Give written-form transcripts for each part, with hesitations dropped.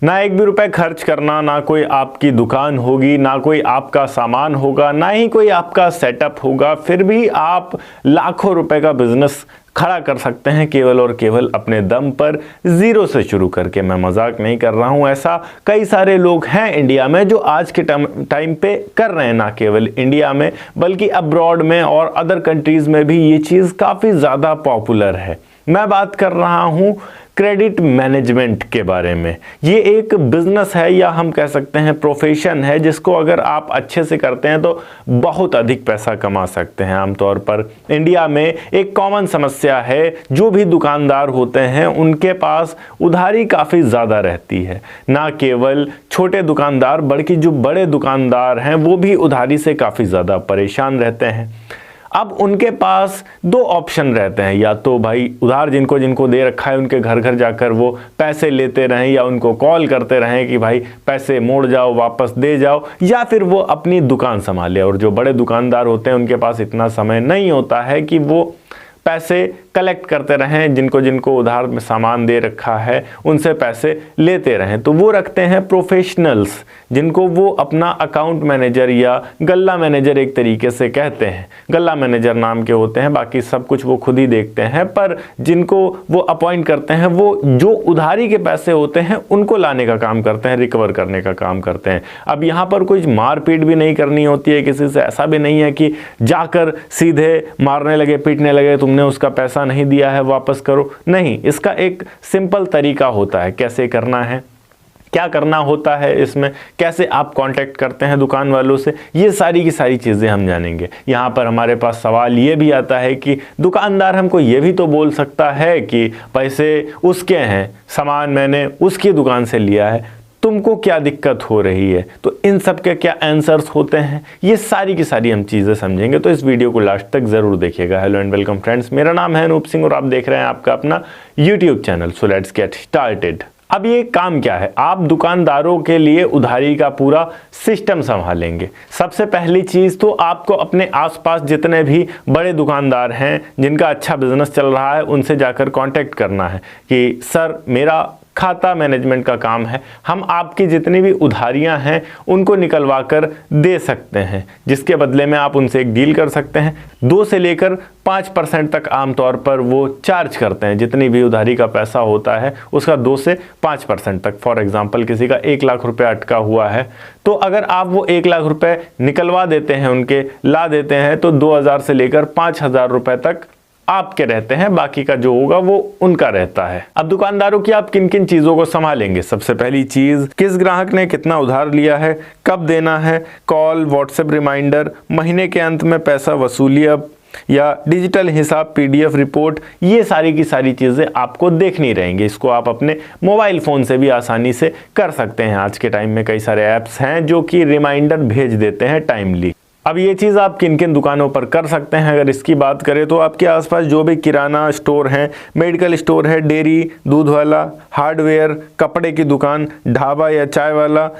ना एक भी रुपए खर्च करना, ना कोई आपकी दुकान होगी, ना कोई आपका सामान होगा, ना ही कोई आपका सेटअप होगा, फिर भी आप लाखों रुपए का बिजनेस खड़ा कर सकते हैं केवल और केवल अपने दम पर, जीरो से शुरू करके। मैं मजाक नहीं कर रहा हूं, ऐसा कई सारे लोग हैं इंडिया में जो आज के टाइम पे कर रहे हैं। ना केवल इंडिया में बल्कि अब्रॉड में और अदर कंट्रीज में भी ये चीज़ काफ़ी ज़्यादा पॉपुलर है। मैं बात कर रहा हूं क्रेडिट मैनेजमेंट के बारे में। ये एक बिजनेस है या हम कह सकते हैं प्रोफेशन है, जिसको अगर आप अच्छे से करते हैं तो बहुत अधिक पैसा कमा सकते हैं। आमतौर पर इंडिया में एक कॉमन समस्या है, जो भी दुकानदार होते हैं उनके पास उधारी काफ़ी ज़्यादा रहती है। ना केवल छोटे दुकानदार बल्कि जो बड़े दुकानदार हैं वो भी उधारी से काफ़ी ज़्यादा परेशान रहते हैं। अब उनके पास दो ऑप्शन रहते हैं, या तो भाई उधार जिनको जिनको दे रखा है उनके घर घर जाकर वो पैसे लेते रहें या उनको कॉल करते रहें कि भाई पैसे मोड़ जाओ, वापस दे जाओ, या फिर वो अपनी दुकान संभाले। और जो बड़े दुकानदार होते हैं उनके पास इतना समय नहीं होता है कि वो पैसे कलेक्ट करते रहें, जिनको जिनको उधार में सामान दे रखा है उनसे पैसे लेते रहें। तो वो रखते हैं प्रोफेशनल्स, जिनको वो अपना अकाउंट मैनेजर या गल्ला मैनेजर एक तरीके से कहते हैं। गल्ला मैनेजर नाम के होते हैं, बाकी सब कुछ वो खुद ही देखते हैं, पर जिनको वो अपॉइंट करते हैं वो जो उधारी के पैसे होते हैं उनको लाने का काम करते हैं, रिकवर करने का काम करते हैं। अब यहाँ पर कुछ मारपीट भी नहीं करनी होती है किसी से, ऐसा भी नहीं है कि जाकर सीधे मारने लगे, पीटने लगे, तुमने उसका पैसा नहीं दिया है वापस करो। नहीं, इसका एक सिंपल तरीका होता है कैसे करना है, क्या करना होता है इसमें, कैसे आप कांटेक्ट करते हैं दुकान वालों से, ये सारी की सारी चीज़ें हम जानेंगे। यहाँ पर हमारे पास सवाल ये भी आता है कि दुकानदार हमको ये भी तो बोल सकता है कि पैसे उसके हैं, सामान मैंने उसकी दुकान से लिया है, तुमको क्या दिक्कत हो रही है। तो इन सब के क्या आंसर्स होते हैं, ये सारी की सारी हम चीज़ें समझेंगे, तो इस वीडियो को लास्ट तक ज़रूर देखिएगा। हेलो एंड वेलकम फ्रेंड्स, मेरा नाम है अनूप सिंह और आप देख रहे हैं आपका अपना YouTube channel. So let's get started. अब ये काम क्या है, आप दुकानदारों के लिए उधारी का पूरा सिस्टम संभालेंगे। सबसे पहली चीज़ तो आपको अपने आसपास जितने भी बड़े दुकानदार हैं जिनका अच्छा बिजनेस चल रहा है उनसे जाकर कांटेक्ट करना है कि सर मेरा खाता मैनेजमेंट का काम है, हम आपकी जितनी भी उधारियां हैं उनको निकलवा कर दे सकते हैं, जिसके बदले में आप उनसे एक डील कर सकते हैं। 2 से लेकर 5% तक आमतौर पर वो चार्ज करते हैं। जितनी भी उधारी का पैसा होता है उसका 2 से 5% तक। फॉर एग्जांपल किसी का 1 लाख रुपए अटका हुआ है, तो अगर आप वो 1 लाख रुपए निकलवा देते हैं, उनके ला देते हैं, तो 2000 से लेकर 5000 रुपए तक आपके रहते हैं, बाकी का जो होगा वो उनका रहता है। अब दुकानदारों की आप किन किन चीजों को संभालेंगे। सबसे पहली चीज, किस ग्राहक ने कितना उधार लिया है, कब देना है, कॉल, व्हाट्सएप रिमाइंडर, महीने के अंत में पैसा वसूली अब या डिजिटल हिसाब, PDF रिपोर्ट, ये सारी की सारी चीज़ें आपको देखनी रहेंगी। इसको आप अपने मोबाइल फ़ोन से भी आसानी से कर सकते हैं। आज के टाइम में कई सारे ऐप्स हैं जो कि रिमाइंडर भेज देते हैं टाइमली। अब ये चीज़ आप किन किन दुकानों पर कर सकते हैं, अगर इसकी बात करें तो आपके आसपास जो भी किराना स्टोर हैं, मेडिकल स्टोर है, डेयरी, दूध वाला, हार्डवेयर, कपड़े की दुकान, ढाबा या चाय वाला,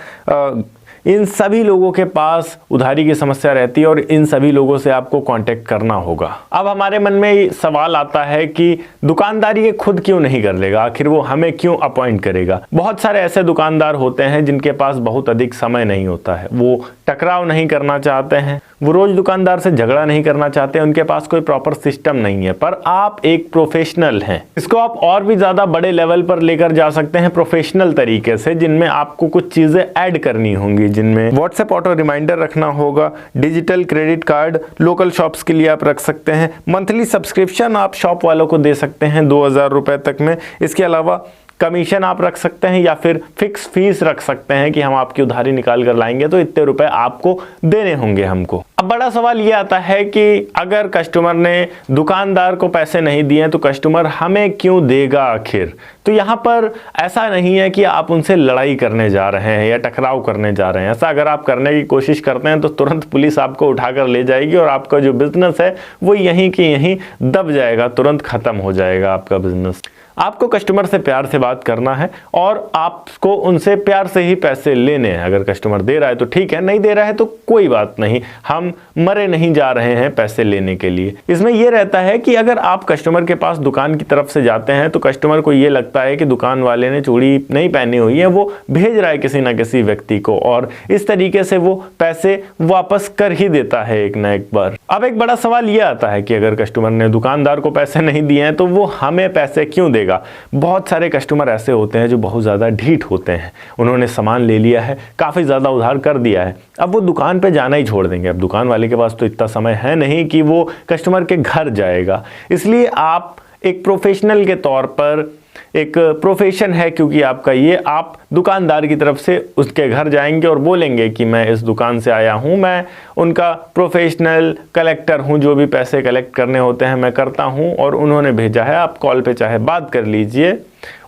इन सभी लोगों के पास उधारी की समस्या रहती है और इन सभी लोगों से आपको कांटेक्ट करना होगा। अब हमारे मन में सवाल आता है कि दुकानदार ये खुद क्यों नहीं कर लेगा, आखिर वो हमें क्यों अपॉइंट करेगा। बहुत सारे ऐसे दुकानदार होते हैं जिनके पास बहुत अधिक समय नहीं होता है, वो टकराव नहीं करना चाहते हैं, वो रोज दुकानदार से झगड़ा नहीं करना चाहते, उनके पास कोई प्रॉपर सिस्टम नहीं है। पर आप एक प्रोफेशनल हैं, इसको आप और भी ज्यादा बड़े लेवल पर लेकर जा सकते हैं प्रोफेशनल तरीके से, जिनमें आपको कुछ चीजें ऐड करनी होंगी, जिनमें व्हाट्सएप ऑटो रिमाइंडर रखना होगा, digital credit card local shops के लिए आप रख सकते हैं, मंथली सब्सक्रिप्शन आप शॉप वालों को दे सकते हैं 2000 रुपए तक में। इसके अलावा कमीशन आप रख सकते हैं या फिर फिक्स फीस रख सकते हैं कि हम आपकी उधारी निकाल कर लाएंगे तो इतने रुपए आपको देने होंगे हमको। अब बड़ा सवाल ये आता है कि अगर कस्टमर ने दुकानदार को पैसे नहीं दिए तो कस्टमर हमें क्यों देगा आखिर। तो यहाँ पर ऐसा नहीं है कि आप उनसे लड़ाई करने जा रहे हैं या टकराव करने जा रहे हैं। ऐसा अगर आप करने की कोशिश करते हैं तो तुरंत पुलिस आपको उठाकर ले जाएगी और आपका जो बिजनेस है वो यहीं कि यहीं दब जाएगा, तुरंत खत्म हो जाएगा आपका बिजनेस। आपको कस्टमर से प्यार से बात करना है और आपको उनसे प्यार से ही पैसे लेने हैं। अगर कस्टमर दे रहा है तो ठीक है, नहीं दे रहा है तो कोई बात नहीं, हम मरे नहीं जा रहे हैं पैसे लेने के लिए। इसमें यह रहता है कि अगर आप कस्टमर के पास दुकान की तरफ से जाते हैं तो कस्टमर को यह लगता है कि दुकान वाले ने चूड़ी नहीं पहनी हुई है, वो भेज रहा है किसी ना किसी व्यक्ति को, और इस तरीके से वो पैसे वापस कर ही देता है एक ना एक बार। अब एक बड़ा सवाल यह आता है कि अगर कस्टमर ने दुकानदार को पैसे नहीं दिए हैं तो वो हमें पैसे क्यों देगा। बहुत सारे कस्टमर ऐसे होते हैं जो बहुत ज़्यादा ढीठ होते हैं, उन्होंने सामान ले लिया है, काफ़ी ज़्यादा उधार कर दिया है, अब वो दुकान पे जाना ही छोड़ देंगे। अब दुकान वाले के पास तो इतना समय है नहीं कि वो कस्टमर के घर जाएगा। इसलिए आप एक प्रोफेशनल के तौर पर, एक प्रोफेशन है क्योंकि आपका ये, आप दुकानदार की तरफ से उसके घर जाएंगे और बोलेंगे कि मैं इस दुकान से आया हूँ, मैं उनका प्रोफेशनल कलेक्टर हूँ, जो भी पैसे कलेक्ट करने होते हैं मैं करता हूँ और उन्होंने भेजा है, आप कॉल पे चाहे बात कर लीजिए,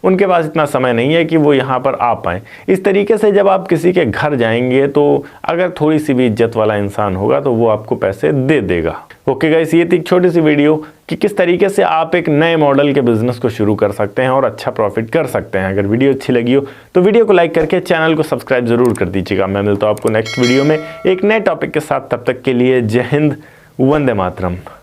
उनके पास इतना समय नहीं है कि वो यहाँ पर आ पाएँ। इस तरीके से जब आप किसी के घर जाएंगे तो अगर थोड़ी सी भी इज्जत वाला इंसान होगा तो वो आपको पैसे दे देगा। ओके गाइस, ये थी एक छोटी सी वीडियो कि किस तरीके से आप एक नए मॉडल के बिजनेस को शुरू कर सकते हैं और अच्छा प्रॉफिट कर सकते हैं। अगर वीडियो अच्छी लगी हो तो वीडियो को लाइक करके चैनल को सब्सक्राइब जरूर कर दीजिएगा। मैं मिलता हूँ आपको नेक्स्ट वीडियो में एक नए टॉपिक के साथ, तब तक के लिए जय हिंद, वंदे मातरम।